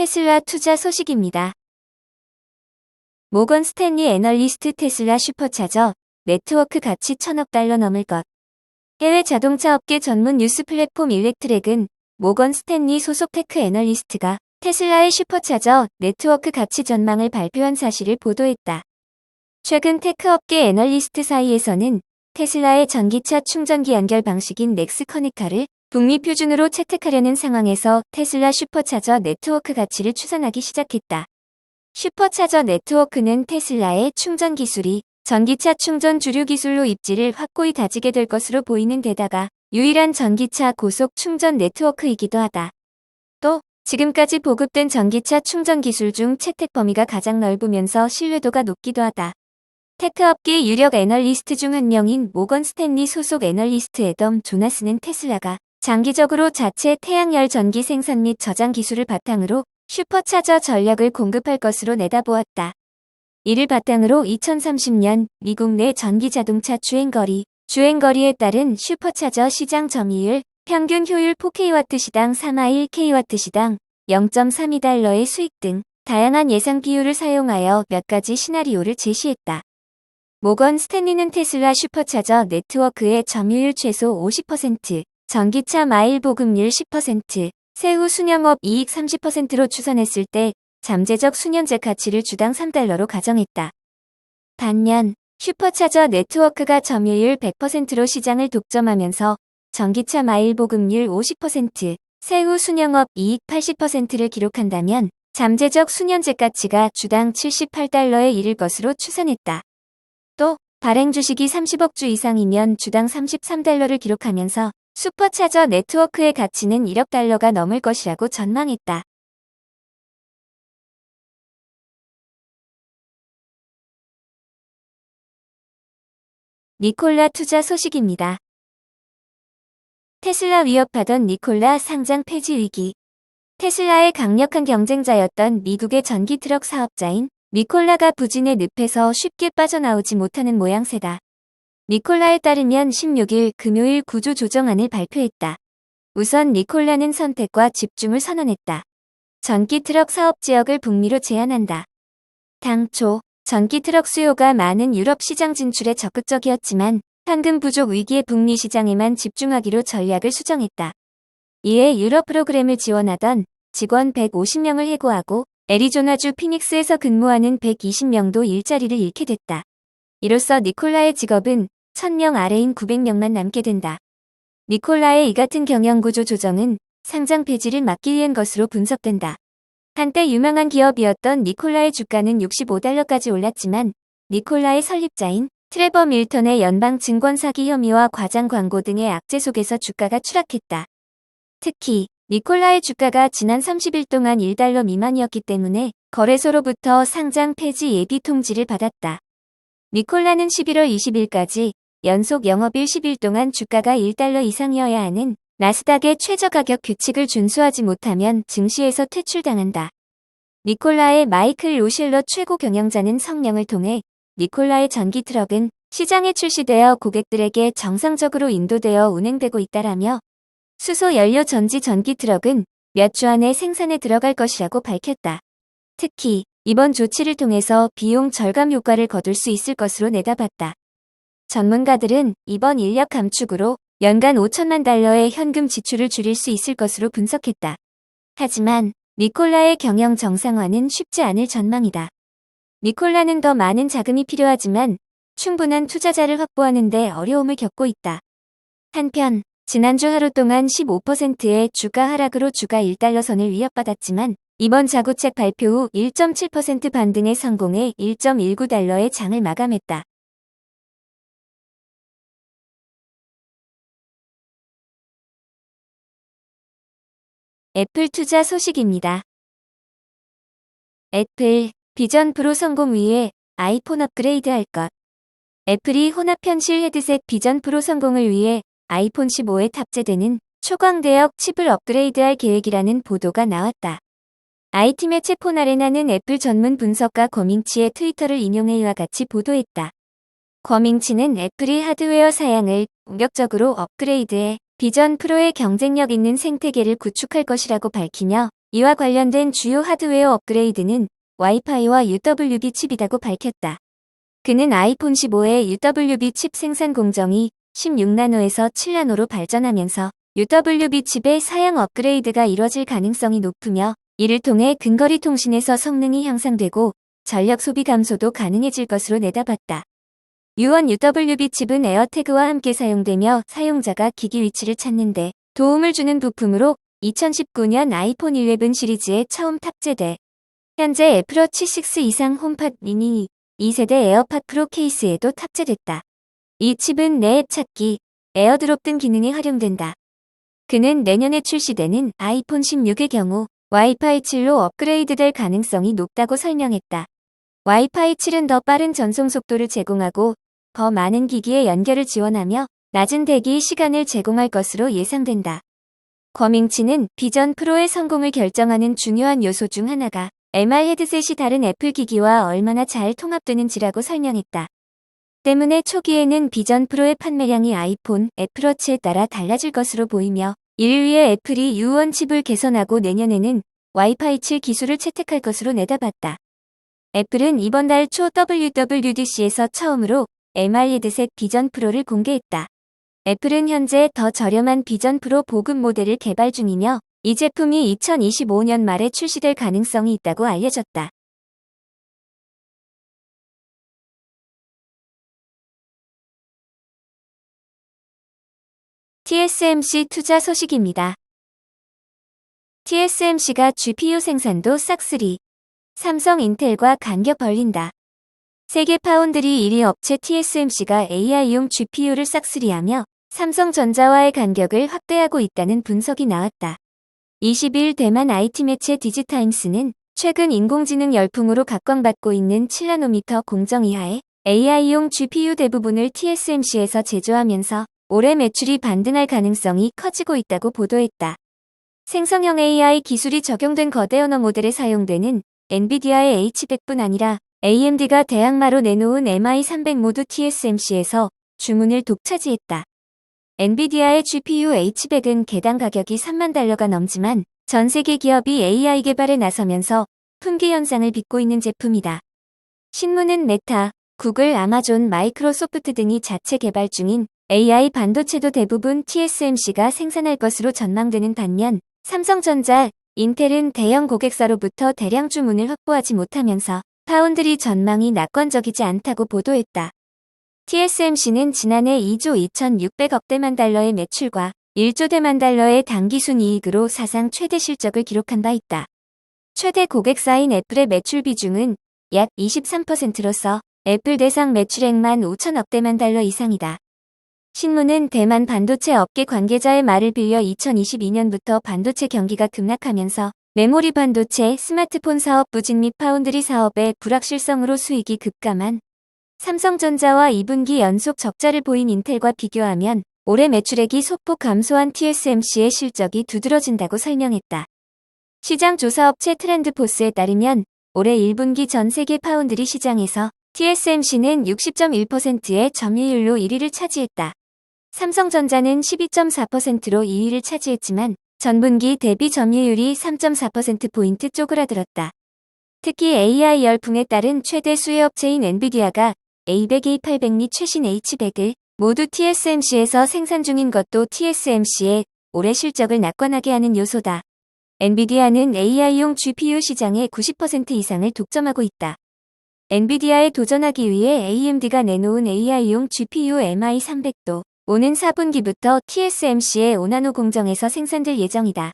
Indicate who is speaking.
Speaker 1: 테슬라 투자 소식입니다. 모건 스탠리 애널리스트 테슬라 슈퍼차저 네트워크 가치 1,000억 달러 넘을 것. 해외 자동차 업계 전문 뉴스 플랫폼 일렉트랙은 모건 스탠리 소속 테크 애널리스트가 테슬라의 슈퍼차저 네트워크 가치 전망을 발표한 사실을 보도했다. 최근 테크 업계 애널리스트 사이에서는 테슬라의 전기차 충전기 연결 방식인 넥스 커넥터를 북미 표준으로 채택하려는 상황에서 테슬라 슈퍼차저 네트워크 가치를 추산하기 시작했다. 슈퍼차저 네트워크는 테슬라의 충전 기술이 전기차 충전 주류 기술로 입지를 확고히 다지게 될 것으로 보이는 데다가 유일한 전기차 고속 충전 네트워크이기도 하다. 또 지금까지 보급된 전기차 충전 기술 중 채택 범위가 가장 넓으면서 신뢰도가 높기도 하다. 테크업계 유력 애널리스트 중 한 명인 모건 스탠리 소속 애널리스트 애덤 조나스는 테슬라가 장기적으로 자체 태양열 전기 생산 및 저장 기술을 바탕으로 슈퍼차저 전력을 공급할 것으로 내다보았다. 이를 바탕으로 2030년 미국 내 전기 자동차 주행거리에 따른 슈퍼차저 시장 점유율, 평균 효율 4kW 시당 3.1kW 시당 0.32달러의 수익 등 다양한 예상 비율을 사용하여 몇 가지 시나리오를 제시했다. 모건 스탠리는 테슬라 슈퍼차저 네트워크의 점유율 최소 50%, 전기차 마일 보급률 10%, 세후 순영업 이익 30%로 추산했을 때 잠재적 수년제 가치를 주당 3달러로 가정했다. 반면 슈퍼차저 네트워크가 점유율 100%로 시장을 독점하면서 전기차 마일 보급률 50%, 세후 순영업 이익 80%를 기록한다면 잠재적 수년제 가치가 주당 78달러에 이를 것으로 추산했다. 또 발행 주식이 30억 주 이상이면 주당 33달러를 기록하면서 슈퍼차저 네트워크의 가치는 1억 달러가 넘을 것이라고 전망했다. 니콜라 투자 소식입니다. 테슬라 위협하던 니콜라 상장 폐지 위기. 테슬라의 강력한 경쟁자였던 미국의 전기 트럭 사업자인 니콜라가 부진의 늪에서 쉽게 빠져나오지 못하는 모양새다. 니콜라에 따르면 16일 금요일 구조 조정안을 발표했다. 우선 니콜라는 선택과 집중을 선언했다. 전기 트럭 사업 지역을 북미로 제한한다. 당초 전기 트럭 수요가 많은 유럽 시장 진출에 적극적이었지만 현금 부족 위기의 북미 시장에만 집중하기로 전략을 수정했다. 이에 유럽 프로그램을 지원하던 직원 150명을 해고하고 애리조나주 피닉스에서 근무하는 120명도 일자리를 잃게 됐다. 이로써 니콜라의 직업은 1000명 아래인 900명만 남게 된다. 니콜라의 이 같은 경영구조 조정은 상장 폐지를 막기 위한 것으로 분석된다. 한때 유망한 기업이었던 니콜라의 주가는 65달러까지 올랐지만 니콜라의 설립자인 트레버 밀턴의 연방 증권 사기 혐의와 과장 광고 등의 악재 속에서 주가가 추락했다. 특히 니콜라의 주가가 지난 30일 동안 1달러 미만이었기 때문에 거래소로부터 상장 폐지 예비 통지를 받았다. 니콜라는 11월 20일까지 연속 영업일 10일 동안 주가가 1달러 이상이어야 하는 나스닥의 최저가격 규칙을 준수하지 못하면 증시에서 퇴출당한다. 니콜라의 마이클 로실러 최고 경영자는 성명을 통해 니콜라의 전기 트럭은 시장에 출시되어 고객들에게 정상적으로 인도되어 운행되고 있다라며 수소 연료 전지 전기 트럭은 몇 주 안에 생산에 들어갈 것이라고 밝혔다. 특히 이번 조치를 통해서 비용 절감 효과를 거둘 수 있을 것으로 내다봤다. 전문가들은 이번 인력 감축으로 연간 5천만 달러의 현금 지출을 줄일 수 있을 것으로 분석했다. 하지만 니콜라의 경영 정상화는 쉽지 않을 전망이다. 니콜라는 더 많은 자금이 필요하지만 충분한 투자자를 확보하는 데 어려움을 겪고 있다. 한편 지난주 하루 동안 15%의 주가 하락으로 주가 1달러 선을 위협받았지만 이번 자구책 발표 후 1.7% 반등에 성공해 1.19달러의 장을 마감했다. 애플 투자 소식입니다. 애플 비전 프로 성공 위해 아이폰 업그레이드 할 것. 애플이 혼합 현실 헤드셋 비전 프로 성공을 위해 아이폰 15에 탑재되는 초광대역 칩을 업그레이드할 계획이라는 보도가 나왔다. IT 매체 폰아레나는 애플 전문 분석가 거밍치의 트위터를 인용해 이와 같이 보도했다. 거밍치는 애플이 하드웨어 사양을 본격적으로 업그레이드해 비전 프로의 경쟁력 있는 생태계를 구축할 것이라고 밝히며 이와 관련된 주요 하드웨어 업그레이드는 와이파이와 UWB 칩이라고 밝혔다. 그는 아이폰 15의 UWB 칩 생산 공정이 16나노에서 7나노로 발전하면서 UWB 칩의 사양 업그레이드가 이뤄질 가능성이 높으며 이를 통해 근거리 통신에서 성능이 향상되고 전력 소비 감소도 가능해질 것으로 내다봤다. 유원 UWB 칩은 에어태그와 함께 사용되며 사용자가 기기 위치를 찾는 데 도움을 주는 부품으로 2019년 아이폰 11 시리즈에 처음 탑재돼 현재 애플워치 6 이상 홈팟 미니 2세대 에어팟 프로 케이스에도 탑재됐다. 이 칩은 내 앱 찾기, 에어드롭 등 기능에 활용된다. 그는 내년에 출시되는 아이폰 16의 경우 와이파이 7로 업그레이드될 가능성이 높다고 설명했다. 와이파이 7은 더 빠른 전송 속도를 제공하고 더 많은 기기의 연결을 지원하며 낮은 대기 시간을 제공할 것으로 예상된다. 거밍치는 비전 프로의 성공을 결정하는 중요한 요소 중 하나가 MR 헤드셋이 다른 애플 기기와 얼마나 잘 통합되는지라고 설명했다. 때문에 초기에는 비전 프로의 판매량이 아이폰, 애플워치에 따라 달라질 것으로 보이며 이를 위해 애플이 U1 칩을 개선하고 내년에는 와이파이 7 기술을 채택할 것으로 내다봤다. 애플은 이번 달 초 WWDC에서 처음으로 MR 헤드셋 비전 프로를 공개했다. 애플은 현재 더 저렴한 비전 프로 보급 모델을 개발 중이며 이 제품이 2025년 말에 출시될 가능성이 있다고 알려졌다. TSMC 투자 소식입니다. TSMC가 GPU 생산도 싹쓸이. 삼성 인텔과 간격 벌린다. 세계 파운드리 1위 업체 TSMC가 AI용 GPU를 싹쓸이하며 삼성전자와의 간격을 확대하고 있다는 분석이 나왔다. 20일 대만 IT 매체 디지타임스는 최근 인공지능 열풍으로 각광받고 있는 7나노미터 공정 이하의 AI용 GPU 대부분을 TSMC에서 제조하면서 올해 매출이 반등할 가능성이 커지고 있다고 보도했다. 생성형 AI 기술이 적용된 거대 언어 모델에 사용되는 엔비디아의 H100뿐 아니라 AMD가 대항마로 내놓은 MI300 모두 TSMC에서 주문을 독차지했다. 엔비디아의 GPU H100은 개당 가격이 $30,000가 넘지만 전 세계 기업이 AI 개발에 나서면서 품귀 현상을 빚고 있는 제품이다. 신문은 메타, 구글, 아마존, 마이크로소프트 등이 자체 개발 중인 AI 반도체도 대부분 TSMC가 생산할 것으로 전망되는 반면 삼성전자, 인텔은 대형 고객사로부터 대량 주문을 확보하지 못하면서 파운드리 전망이 낙관적이지 않다고 보도했다. TSMC는 지난해 2조 2,600억 대만 달러의 매출과 1조 대만 달러의 당기순이익으로 사상 최대 실적을 기록한 바 있다. 최대 고객사인 애플의 매출 비중은 약 23%로서 애플 대상 매출액만 5천억 대만 달러 이상이다. 신문은 대만 반도체 업계 관계자의 말을 빌려 2022년부터 반도체 경기가 급락하면서 메모리 반도체, 스마트폰 사업 부진 및 파운드리 사업의 불확실성으로 수익이 급감한 삼성전자와 2분기 연속 적자를 보인 인텔과 비교하면 올해 매출액이 소폭 감소한 TSMC의 실적이 두드러진다고 설명했다. 시장 조사업체 트렌드포스에 따르면 올해 1분기 전 세계 파운드리 시장에서 TSMC는 60.1%의 점유율로 1위를 차지했다. 삼성전자는 12.4%로 2위를 차지했지만 전분기 대비 점유율이 3.4%포인트 쪼그라들었다. 특히 AI 열풍에 따른 최대 수혜업체인 엔비디아가 A100, A800 및 최신 H100을 모두 TSMC에서 생산 중인 것도 TSMC의 올해 실적을 낙관하게 하는 요소다. 엔비디아는 AI용 GPU 시장의 90% 이상을 독점하고 있다. 엔비디아에 도전하기 위해 AMD가 내놓은 AI용 GPU MI300도 오는 4분기부터 TSMC의 5나노 공정에서 생산될 예정이다.